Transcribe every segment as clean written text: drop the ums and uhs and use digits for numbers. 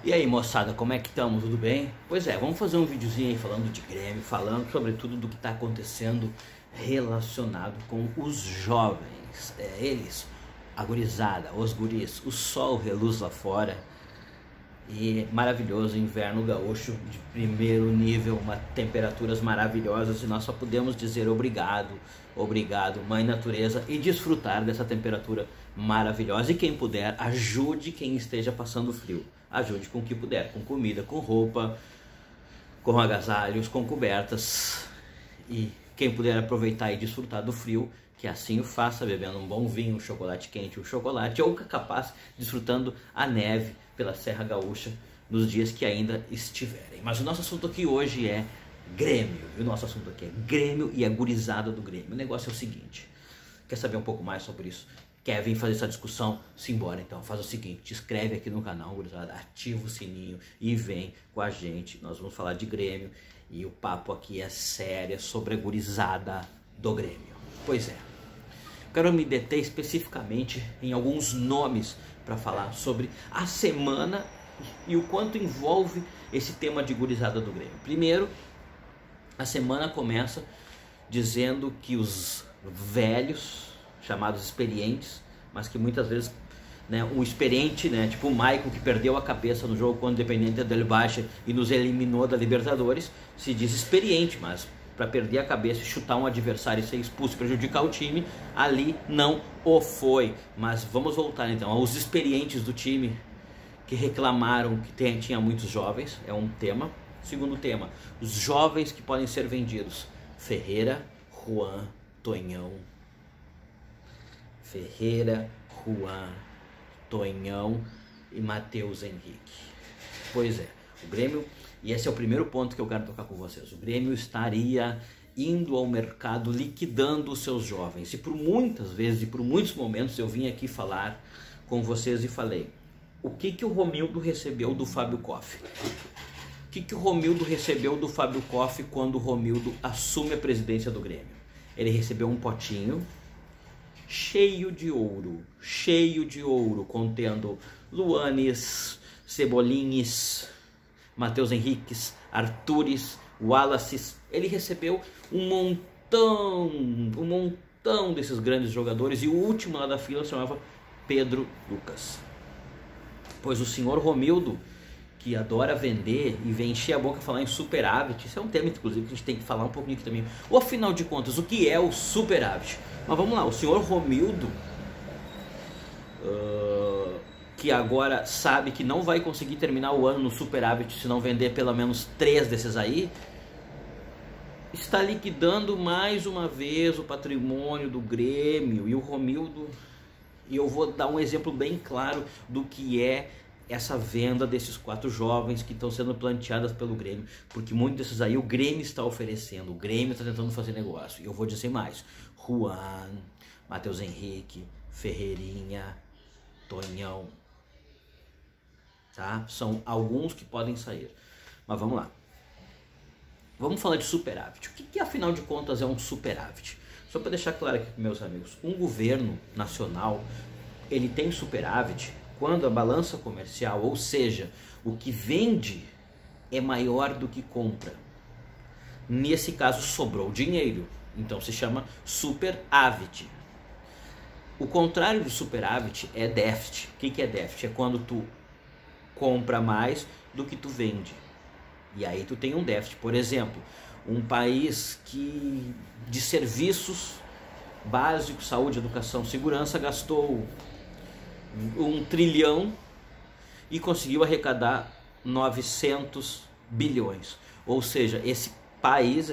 E aí, moçada, como é que estamos? Tudo bem? Pois é, vamos fazer um videozinho aí falando de Grêmio, falando sobretudo do que está acontecendo relacionado com os jovens. Eles, a gurizada, os guris, o sol reluz lá fora e maravilhoso inverno gaúcho de primeiro nível, temperaturas maravilhosas, e nós só podemos dizer obrigado, obrigado, Mãe Natureza, e desfrutar dessa temperatura maravilhosa. E quem puder, ajude quem esteja passando frio. Ajude com o que puder, com comida, com roupa, com agasalhos, com cobertas. E quem puder aproveitar e desfrutar do frio, que assim o faça, bebendo um bom vinho, um chocolate quente, um chocolate, ou capaz, desfrutando a neve pela Serra Gaúcha nos dias que ainda estiverem. Mas o nosso assunto aqui hoje é Grêmio. E o nosso assunto aqui é Grêmio e a gurizada do Grêmio. O negócio é o seguinte: quer saber um pouco mais sobre isso? Quer vir fazer essa discussão? Simbora então, faz o seguinte, te inscreve aqui no canal, gurizada, ativa o sininho e vem com a gente. Nós vamos falar de Grêmio e o papo aqui é sério, sobre a gurizada do Grêmio. Pois é, quero me deter especificamente em alguns nomes para falar sobre a semana e o quanto envolve esse tema de gurizada do Grêmio. Primeiro, a semana começa dizendo que os velhos, chamados experientes, mas que muitas vezes, um experiente, tipo o Maicon, que perdeu a cabeça no jogo contra o Independiente del Valle e nos eliminou da Libertadores, se diz experiente, mas para perder a cabeça e chutar um adversário e ser expulso, prejudicar o time, ali não o foi. Mas vamos voltar então aos experientes do time que reclamaram que tinha muitos jovens, é um tema. Segundo tema, os jovens que podem ser vendidos: Ferreira, Juan, Tonhão. Ferreira, Juan, Tonhão e Matheus Henrique. Pois é, o Grêmio, e esse é o primeiro ponto que eu quero tocar com vocês, o Grêmio estaria indo ao mercado liquidando os seus jovens. E por muitas vezes e por muitos momentos eu vim aqui falar com vocês e falei: o que o Romildo recebeu do Fábio Koff? O que o Romildo recebeu do Fábio Koff quando o Romildo assume a presidência do Grêmio? Ele recebeu um potinho cheio de ouro, contendo Luanes, Cebolinhas, Matheus Henriques, Artures, Wallaces. Ele recebeu um montão desses grandes jogadores, e o último lá da fila se chamava Pedro Lucas. Pois o senhor Romildo, que adora vender e vem encher a boca falar em superávit, isso é um tema inclusive que a gente tem que falar um pouquinho aqui também. Ou afinal de contas, o que é o superávit? Mas vamos lá, o senhor Romildo, que agora sabe que não vai conseguir terminar o ano no superávit se não vender pelo menos 3 desses aí, está liquidando mais uma vez o patrimônio do Grêmio. E o Romildo, e eu vou dar um exemplo bem claro do que é essa venda desses 4 jovens que estão sendo planteadas pelo Grêmio, porque muitos desses aí o Grêmio está oferecendo, o Grêmio está tentando fazer negócio. E eu vou dizer mais: Juan, Matheus Henrique, Ferreirinha, Tonhão, tá? São alguns que podem sair. Mas vamos lá, vamos falar de superávit. O que afinal de contas é um superávit? Só para deixar claro aqui, meus amigos, um governo nacional, ele tem superávit quando a balança comercial, ou seja, o que vende é maior do que compra. Nesse caso sobrou dinheiro, então se chama superávit. O contrário do superávit é déficit. O que é déficit? É quando tu compra mais do que tu vende, e aí tu tem um déficit. Por exemplo, um país que de serviços básicos, saúde, educação, segurança, gastou 1 trilhão e conseguiu arrecadar 900 bilhões. Ou seja, esse país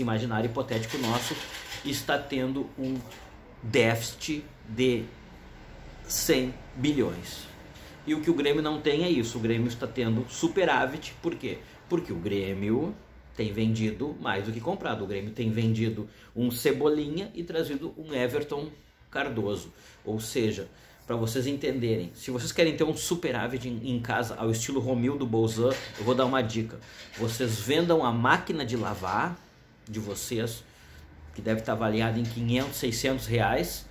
imaginário, hipotético nosso, está tendo um déficit de 100 bilhões. E o que o Grêmio não tem é isso. O Grêmio está tendo superávit. Por quê? Porque o Grêmio tem vendido mais do que comprado. O Grêmio tem vendido um Cebolinha e trazido um Everton Cardoso. Ou seja, para vocês entenderem, se vocês querem ter um superávit em casa ao estilo Romildo Bolzan, eu vou dar uma dica: vocês vendam a máquina de lavar de vocês, que deve estar avaliada em 500, 600 reais,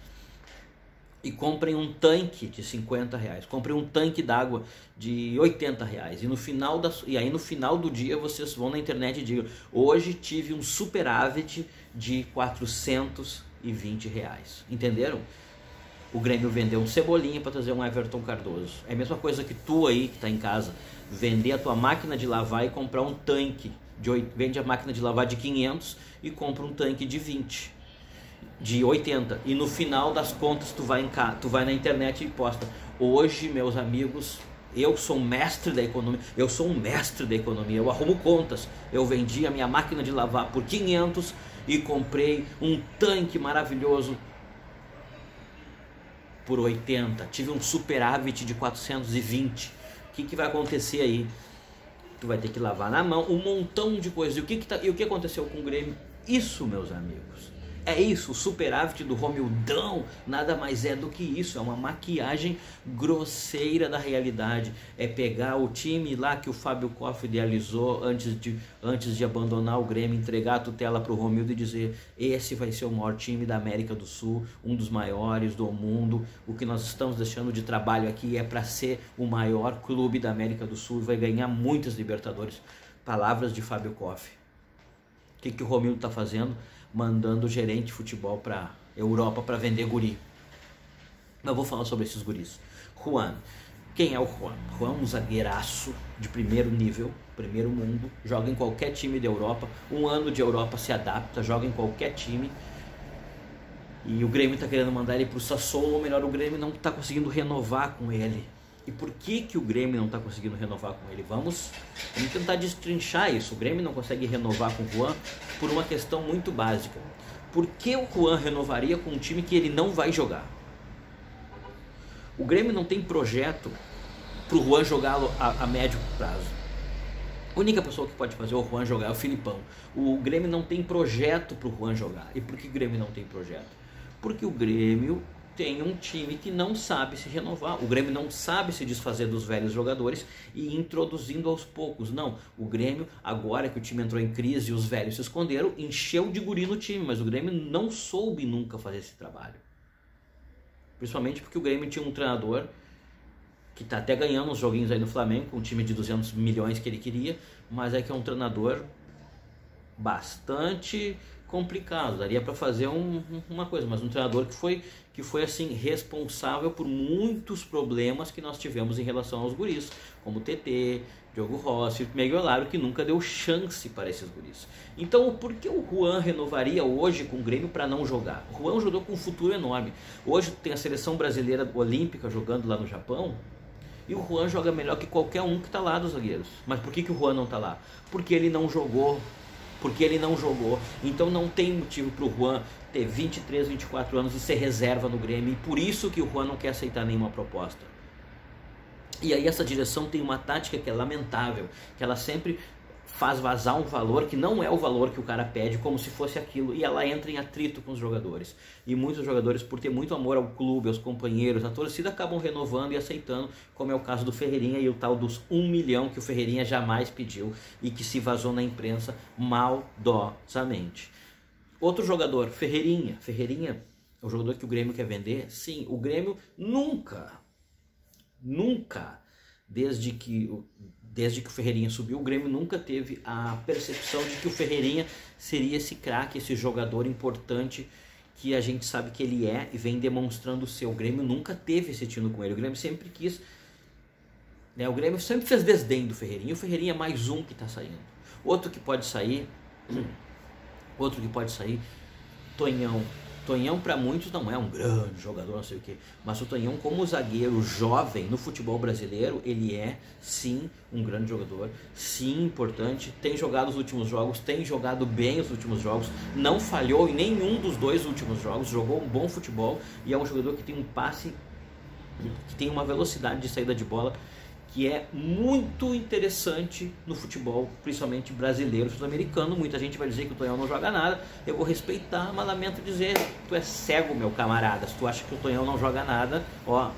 e comprem um tanque de 50 reais, comprem um tanque d'água de 80 reais, e aí no final do dia vocês vão na internet e digam: hoje tive um superávit de 420 reais, entenderam? O Grêmio vendeu um Cebolinha para trazer um Everton Cardoso. É a mesma coisa que tu aí que está em casa vender a tua máquina de lavar e comprar um tanque vende a máquina de lavar de 500 e compra um tanque de 20, de 80, e no final das contas tu vai na internet e posta: hoje, meus amigos, eu sou um mestre da economia, eu arrumo contas, eu vendi a minha máquina de lavar por 500 e comprei um tanque maravilhoso por 80, tive um superávit de 420. O que vai acontecer aí? Tu vai ter que lavar na mão um montão de coisas. E o que aconteceu com o Grêmio? Isso, meus amigos, é isso. O superávit do Romildão nada mais é do que isso. É uma maquiagem grosseira da realidade. É pegar o time lá que o Fábio Koff idealizou antes de abandonar o Grêmio, entregar a tutela para o Romildo e dizer: esse vai ser o maior time da América do Sul, um dos maiores do mundo. O que nós estamos deixando de trabalho aqui é para ser o maior clube da América do Sul e vai ganhar muitas Libertadores. Palavras de Fábio Koff. O que o Romildo está fazendo? Mandando o gerente de futebol para Europa para vender guri. Eu vou falar sobre esses guris. Juan. Quem é o Juan? Juan é um zagueiraço de primeiro nível, primeiro mundo, joga em qualquer time da Europa, um ano de Europa se adapta, joga em qualquer time. E o Grêmio está querendo mandar ele para o Sassuolo, ou melhor, o Grêmio não está conseguindo renovar com ele. E por que o Grêmio não está conseguindo renovar com ele? Vamos tentar destrinchar isso. O Grêmio não consegue renovar com o Juan por uma questão muito básica. Por que o Juan renovaria com um time que ele não vai jogar? O Grêmio não tem projeto para o Juan jogar a médio prazo. A única pessoa que pode fazer o Juan jogar é o Filipão. O Grêmio não tem projeto para o Juan jogar. E por que o Grêmio não tem projeto? Porque o Grêmio tem um time que não sabe se renovar. O Grêmio não sabe se desfazer dos velhos jogadores e ir introduzindo aos poucos. Não, o Grêmio, agora que o time entrou em crise e os velhos se esconderam, encheu de guri no time, mas o Grêmio não soube nunca fazer esse trabalho. Principalmente porque o Grêmio tinha um treinador que está até ganhando uns joguinhos aí no Flamengo, com um time de 200 milhões que ele queria, mas é que é um treinador bastante complicado. Daria para fazer uma coisa, mas um treinador que foi assim responsável por muitos problemas que nós tivemos em relação aos guris, como o TT, Diogo Rossi, Miguel Olaro, que nunca deu chance para esses guris. Então, por que o Juan renovaria hoje com o Grêmio para não jogar? O Juan jogou com um futuro enorme. Hoje tem a seleção brasileira olímpica jogando lá no Japão, e o Juan joga melhor que qualquer um que está lá dos zagueiros. Mas por que o Juan não está lá? Porque ele não jogou. Então não tem motivo para o Juan ter 23, 24 anos e ser reserva no Grêmio. E por isso que o Juan não quer aceitar nenhuma proposta. E aí essa direção tem uma tática que é lamentável, que ela sempre faz vazar um valor que não é o valor que o cara pede, como se fosse aquilo, e ela entra em atrito com os jogadores. E muitos jogadores, por ter muito amor ao clube, aos companheiros, à torcida, acabam renovando e aceitando, como é o caso do Ferreirinha e o tal dos 1 milhão que o Ferreirinha jamais pediu e que se vazou na imprensa maldosamente. Outro jogador, Ferreirinha. Ferreirinha é o jogador que o Grêmio quer vender? Sim, o Grêmio nunca, desde que o Ferreirinha subiu, o Grêmio nunca teve a percepção de que o Ferreirinha seria esse craque, esse jogador importante que a gente sabe que ele é e vem demonstrando o seu. O Grêmio nunca teve esse tino com ele. O Grêmio sempre quis, né? O Grêmio sempre fez desdém do Ferreirinha. E o Ferreirinha é mais um que está saindo. Outro que pode sair, Tonhão. Tonhão para muitos não é um grande jogador, não sei o que, mas o Tonhão como zagueiro jovem no futebol brasileiro, ele é sim um grande jogador, sim importante, tem jogado os últimos jogos, tem jogado bem os últimos jogos, não falhou em nenhum dos 2 últimos jogos, jogou um bom futebol e é um jogador que tem um passe, que tem uma velocidade de saída de bola que é muito interessante no futebol, principalmente brasileiro, sul-americano. Muita gente vai dizer que o Tonhão não joga nada, eu vou respeitar, mas lamento dizer, tu é cego, meu camarada. Se tu acha que o Tonhão não joga nada, ó,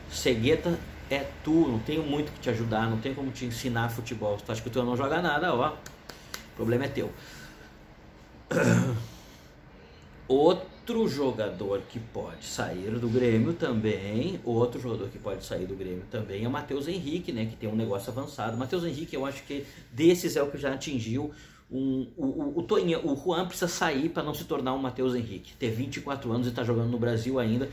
cegueta é tu, não tenho muito que te ajudar, não tenho como te ensinar futebol. Se tu acha que o Tonhão não joga nada, ó, o problema é teu. Outro jogador que pode sair do Grêmio também, é o Matheus Henrique, né, que tem um negócio avançado. Matheus Henrique, eu acho que desses é o que já atingiu o Juan precisa sair para não se tornar um Matheus Henrique, ter 24 anos e estar jogando no Brasil ainda.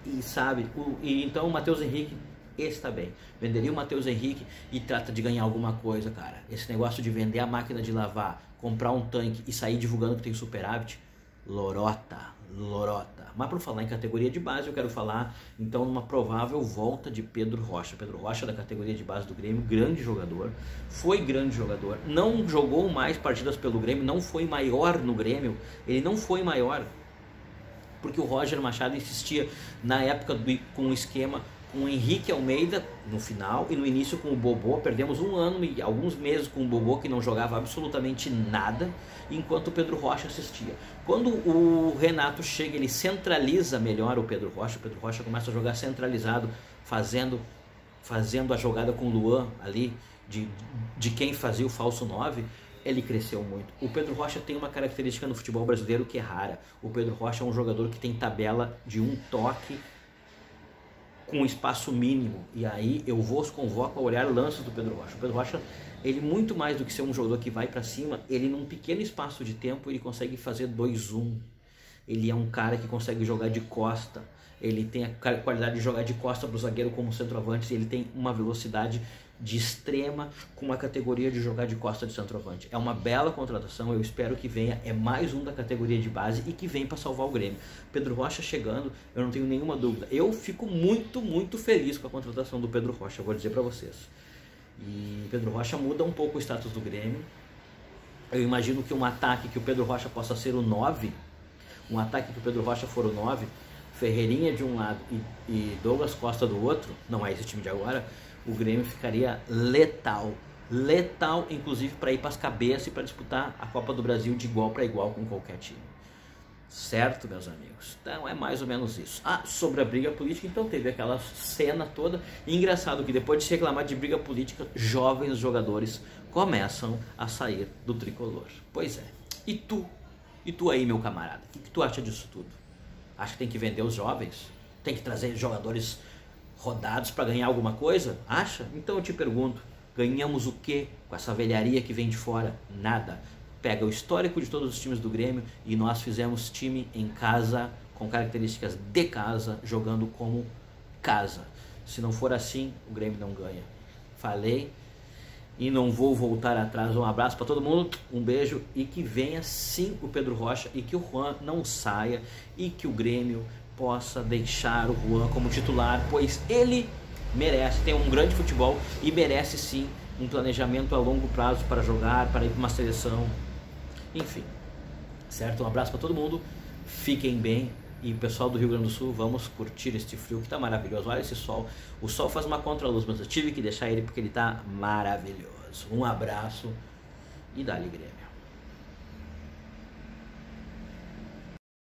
E sabe, então o Matheus Henrique está bem. Venderia o Matheus Henrique e trata de ganhar alguma coisa, cara. Esse negócio de vender a máquina de lavar, comprar um tanque e sair divulgando que tem superávit, lorota. Mas por falar em categoria de base, eu quero falar então numa provável volta de Pedro Rocha. Pedro Rocha da categoria de base do Grêmio, grande jogador, foi grande jogador, não jogou mais partidas pelo Grêmio, não foi maior no Grêmio, ele não foi maior porque o Roger Machado insistia na época com um esquema com o Henrique Almeida no final e no início com o Bobô. Perdemos um ano e alguns meses com o Bobô, que não jogava absolutamente nada, enquanto o Pedro Rocha assistia. Quando o Renato chega, ele centraliza melhor o Pedro Rocha começa a jogar centralizado, fazendo a jogada com o Luan ali, de quem fazia o falso 9, ele cresceu muito. O Pedro Rocha tem uma característica no futebol brasileiro que é rara. O Pedro Rocha é um jogador que tem tabela de um toque com espaço mínimo, e aí eu vos convoco a olhar lances do Pedro Rocha. O Pedro Rocha, ele muito mais do que ser um jogador que vai para cima, ele num pequeno espaço de tempo, ele consegue fazer 2-1. Ele é um cara que consegue jogar de costa, ele tem a qualidade de jogar de costa para o zagueiro como centroavante, ele tem uma velocidade de extrema com uma categoria de jogar de costa de centroavante. É uma bela contratação, eu espero que venha, é mais um da categoria de base e que vem para salvar o Grêmio. Pedro Rocha chegando, eu não tenho nenhuma dúvida. Eu fico muito feliz com a contratação do Pedro Rocha, eu vou dizer para vocês. E Pedro Rocha muda um pouco o status do Grêmio. Eu imagino que um ataque que o Pedro Rocha possa ser o 9, um ataque que o Pedro Rocha for o 9, Ferreirinha de um lado e Douglas Costa do outro, não é esse time de agora, o Grêmio ficaria letal, inclusive para ir para as cabeças e para disputar a Copa do Brasil de igual para igual com qualquer time. Certo, meus amigos? Então é mais ou menos isso. Sobre a briga política, então teve aquela cena toda. E engraçado que depois de se reclamar de briga política, jovens jogadores começam a sair do tricolor. Pois é. E tu aí, meu camarada? O que tu acha disso tudo? Acha que tem que vender os jovens? Tem que trazer jogadores rodados para ganhar alguma coisa? Acha? Então eu te pergunto, ganhamos o quê com essa velharia que vem de fora? Nada. Pega o histórico de todos os times do Grêmio e nós fizemos time em casa, com características de casa, jogando como casa. Se não for assim, o Grêmio não ganha. Falei e não vou voltar atrás. Um abraço para todo mundo, um beijo, e que venha sim o Pedro Rocha e que o Juan não saia e que o Grêmio possa deixar o Juan como titular, pois ele merece, tem um grande futebol e merece sim um planejamento a longo prazo para jogar, para ir para uma seleção, enfim, certo? Um abraço para todo mundo, fiquem bem, e pessoal do Rio Grande do Sul, vamos curtir este frio que tá maravilhoso. Olha esse sol, o sol faz uma contraluz, mas eu tive que deixar ele porque ele tá maravilhoso. Um abraço e dá-lhe Grêmio.